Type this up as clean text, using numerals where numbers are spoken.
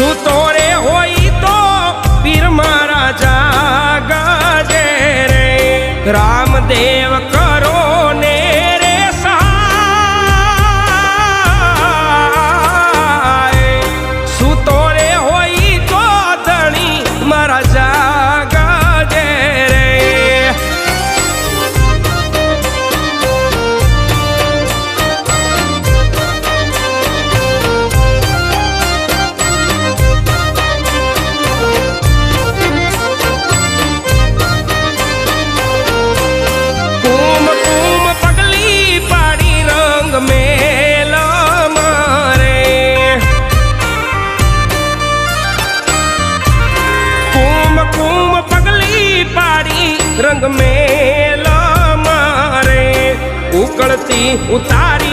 સૂતો રે હોય તો પીર મારા જાગજે રે રામદેવ કરો ને રે સહાય સૂતો રે હોય તો ધણી મારા જાગજે રે रंग मेला मारे उकड़ती उतारी